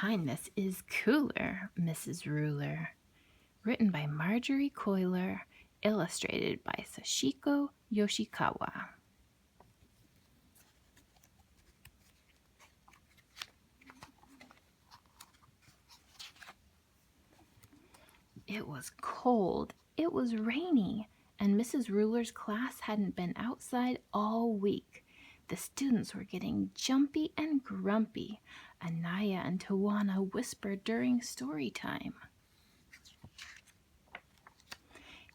Kindness is Cooler, Mrs. Ruler. Written by Marjorie Coiler, illustrated by Sashiko Yoshikawa. It was cold, it was rainy, and Mrs. Ruler's class hadn't been outside all week. The students were getting jumpy and grumpy. Anaya and Tawana whispered during story time.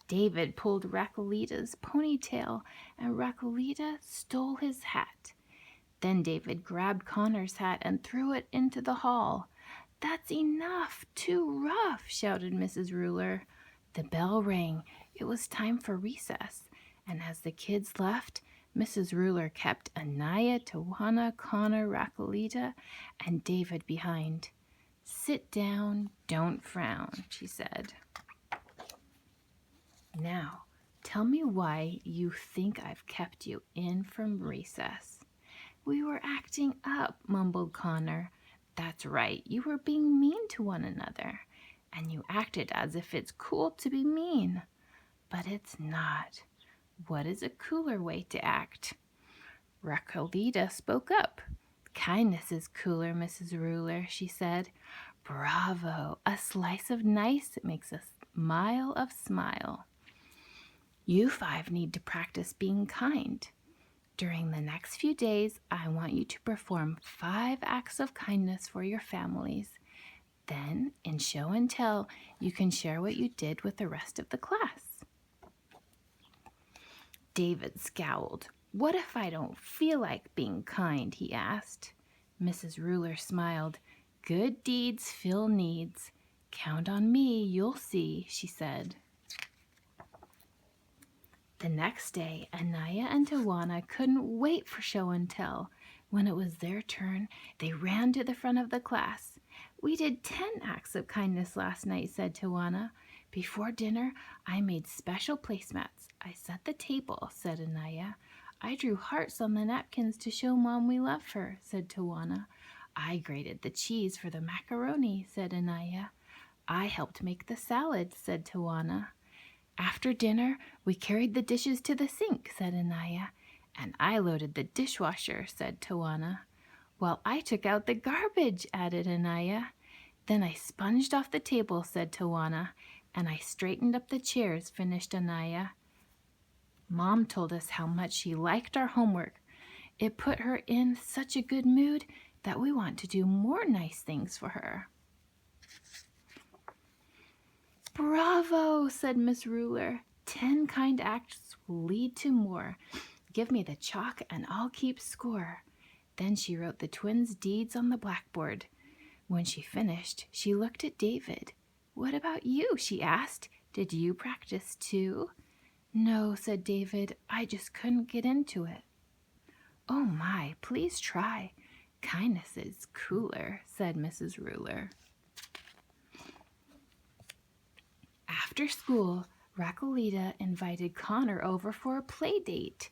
David pulled Racolita's ponytail, and Racolita stole his hat. Then David grabbed Connor's hat and threw it into the hall. "That's enough! Too rough!" shouted Mrs. Ruler. The bell rang. It was time for recess, and as the kids left, Mrs. Ruler kept Anaya, Tawana, Connor, Racolita, and David behind. "Sit down, don't frown," she said. "Now, tell me why you think I've kept you in from recess." "We were acting up," mumbled Connor. "That's right, you were being mean to one another, and you acted as if it's cool to be mean. But it's not. What is a cooler way to act?" Racolita spoke up. "Kindness is cooler, Mrs. Ruler," she said. "Bravo! A slice of nice makes a mile of smile. You 5 need to practice being kind. During the next few days, I want you to perform 5 acts of kindness for your families. Then, in show and tell, you can share what you did with the rest of the class." David scowled. "What if I don't feel like being kind?" he asked. Mrs. Ruler smiled. "Good deeds fill needs. Count on me, you'll see," she said. The next day, Anaya and Tawana couldn't wait for show and tell. When it was their turn, they ran to the front of the class. "We did 10 acts of kindness last night," said Tawana. "Before dinner, I made special placemats. I set the table," said Anaya. "I drew hearts on the napkins to show Mom we love her," said Tawana. "I grated the cheese for the macaroni," said Anaya. "I helped make the salad," said Tawana. "After dinner, we carried the dishes to the sink," said Anaya. "And I loaded the dishwasher," said Tawana. "Well, I took out the garbage," added Anaya. "Then I sponged off the table," said Tawana. "And I straightened up the chairs," finished Anaya. "Mom told us how much she liked our homework. It put her in such a good mood that we want to do more nice things for her." "Bravo," said Miss Ruler. 10 kind acts will lead to more. Give me the chalk and I'll keep score." Then she wrote the twins' deeds on the blackboard. When she finished, she looked at David. "What about you?" she asked. "Did you practice too?" "No," said David. "I just couldn't get into it." "Oh my, please try. Kindness is cooler," said Mrs. Ruler. After school, Racolita invited Connor over for a play date.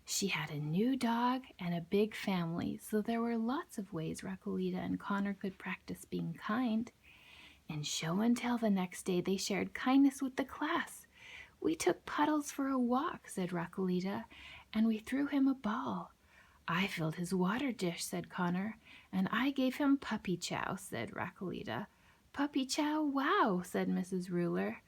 She had a new dog and a big family, so there were lots of ways Racolita and Connor could practice being kind. In show and tell the next day, they shared kindness with the class. "We took Puddles for a walk," said Racolita, "and we threw him a ball." "I filled his water dish," said Connor, "and I gave him puppy chow," said Racolita. "Puppy chow, wow," said Mrs. Ruler.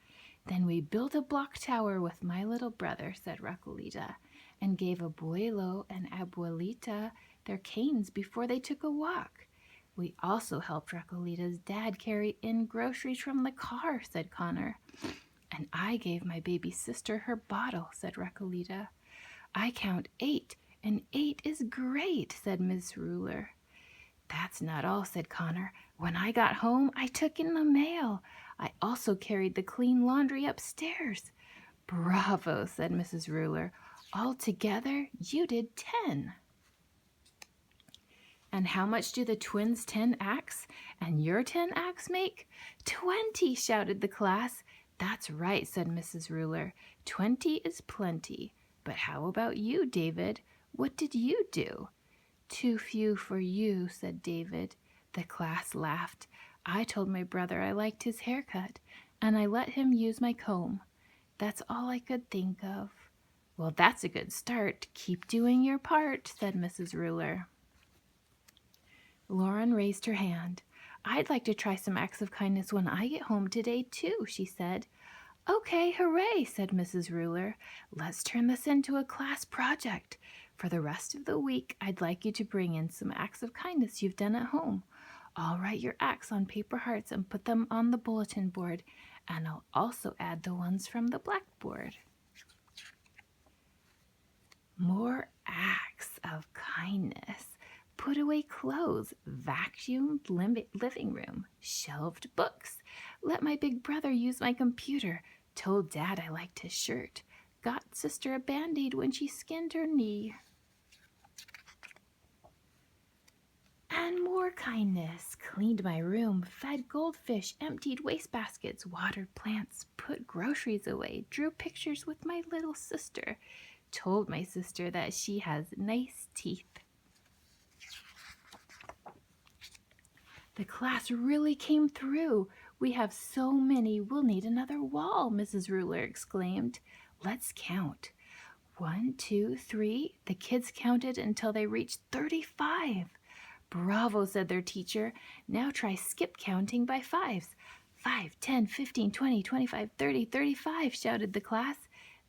"Then we built a block tower with my little brother," said Racolita, "and gave Abuelo and Abuelita their canes before they took a walk." "We also helped Racolita's dad carry in groceries from the car," said Connor. "And I gave my baby sister her bottle," said Racolita. "I count 8, and 8 is great," said Miss Ruler. "That's not all," said Connor. "When I got home, I took in the mail. I also carried the clean laundry upstairs." "Bravo," said Mrs. Ruler. "Altogether, you did 10. "And how much do the twins' 10 acts and your 10 acts make?" "20," shouted the class. "That's right," said Mrs. Ruler. 20 is plenty. But how about you, David? What did you do?" "Too few for you," said David. The class laughed. I told my brother I liked his haircut, and I let him use my comb. That's all I could think of. Well, that's a good start. Keep doing your part, said Mrs. Ruler. Lauren raised her hand. I'd like to try some acts of kindness when I get home today, too, she said. Okay, hooray, said Mrs. Ruler. Let's turn this into a class project. For the rest of the week, I'd like you to bring in some acts of kindness you've done at home. I'll write your acts on paper hearts and put them on the bulletin board, and I'll also add the ones from the blackboard. More acts of kindness. Put away clothes, vacuumed living room, shelved books. Let my big brother use my computer. Told Dad I liked his shirt. Got sister a Band-Aid when she skinned her knee. And more kindness. Cleaned my room, fed goldfish, emptied wastebaskets, watered plants, put groceries away, drew pictures with my little sister. Told my sister that she has nice teeth. The class really came through. We have so many, we'll need another wall, Mrs. Ruler exclaimed. Let's count. 1, 2, 3. The kids counted until they reached 35. Bravo, said their teacher. Now try skip counting by fives. 5, 10, 15, 20, 25, 30, 35, shouted the class.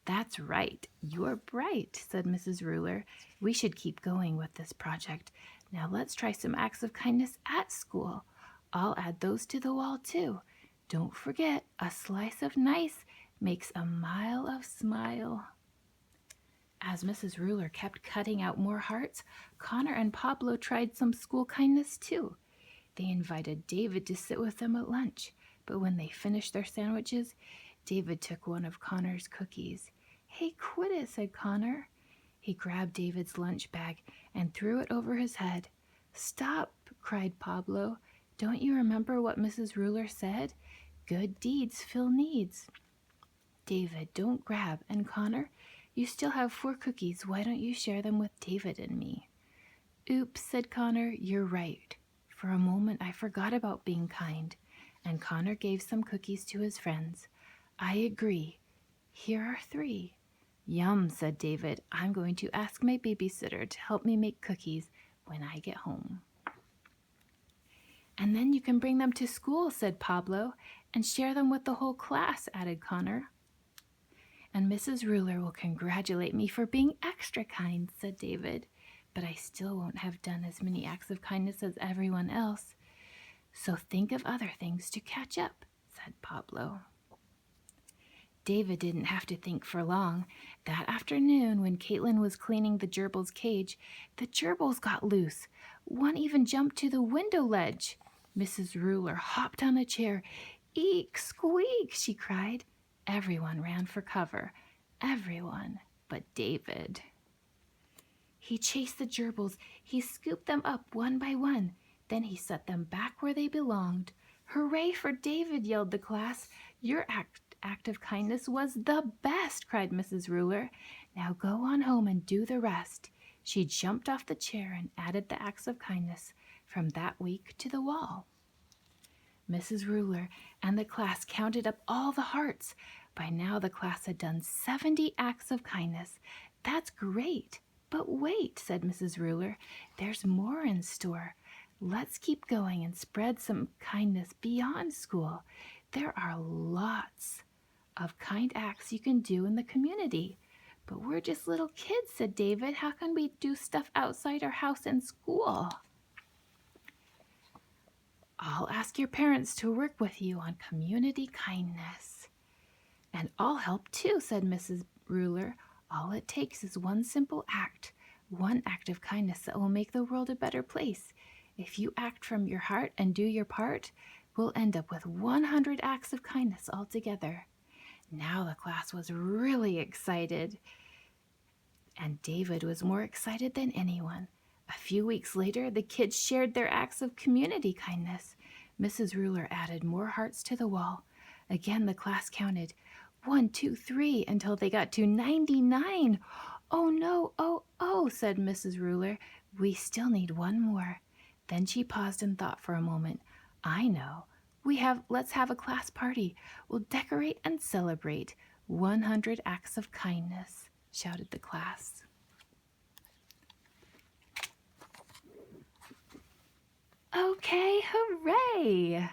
That's right. You're bright, said Mrs. Ruler. We should keep going with this project. Now let's try some acts of kindness at school. I'll add those to the wall too. Don't forget, a slice of nice makes a mile of smile. As Mrs. Ruler kept cutting out more hearts, Connor and Pablo tried some school kindness too. They invited David to sit with them at lunch, but when they finished their sandwiches, David took one of Connor's cookies. Hey, quit it, said Connor. He grabbed David's lunch bag and threw it over his head. Stop, cried Pablo. Don't you remember what Mrs. Ruler said? Good deeds fill needs. David, don't grab. And Connor, you still have 4 cookies. Why don't you share them with David and me? Oops, said Connor. You're right. For a moment, I forgot about being kind. And Connor gave some cookies to his friends. I agree. Here are 3. Yum, said David. I'm going to ask my babysitter to help me make cookies when I get home. And then you can bring them to school, said Pablo, and share them with the whole class, added Connor. And Mrs. Ruler will congratulate me for being extra kind, said David. But I still won't have done as many acts of kindness as everyone else. So think of other things to catch up, said Pablo. David didn't have to think for long. That afternoon, when Caitlin was cleaning the gerbil's cage, the gerbils got loose. One even jumped to the window ledge. Mrs. Ruler hopped on a chair. Eek, squeak, she cried. Everyone ran for cover. Everyone but David. He chased the gerbils. He scooped them up one by one. Then he set them back where they belonged. Hooray for David, yelled the class. Your act of kindness was the best, cried Mrs. Ruler. Now go on home and do the rest. She jumped off the chair and added the acts of kindness from that week to the wall. Mrs. Ruler and the class counted up all the hearts. By now the class had done 70 acts of kindness. That's great. But wait, said Mrs. Ruler, there's more in store. Let's keep going and spread some kindness beyond school. There are lots of kind acts you can do in the community. But we're just little kids, said David. How can we do stuff outside our house and school? I'll ask your parents to work with you on community kindness. And I'll help too, said Mrs. Ruler. All it takes is one simple act, one act of kindness that will make the world a better place. If you act from your heart and do your part, we'll end up with 100 acts of kindness altogether. Now the class was really excited, and David was more excited than anyone. A few weeks later, the kids shared their acts of community kindness. Mrs. Ruler added more hearts to the wall. Again, the class counted 1, 2, 3 until they got to 99. Oh no, oh, said Mrs. Ruler. We still need one more. Then she paused and thought for a moment. I know. Let's have a class party. We'll decorate and celebrate 100 acts of kindness, shouted the class. Okay, hooray!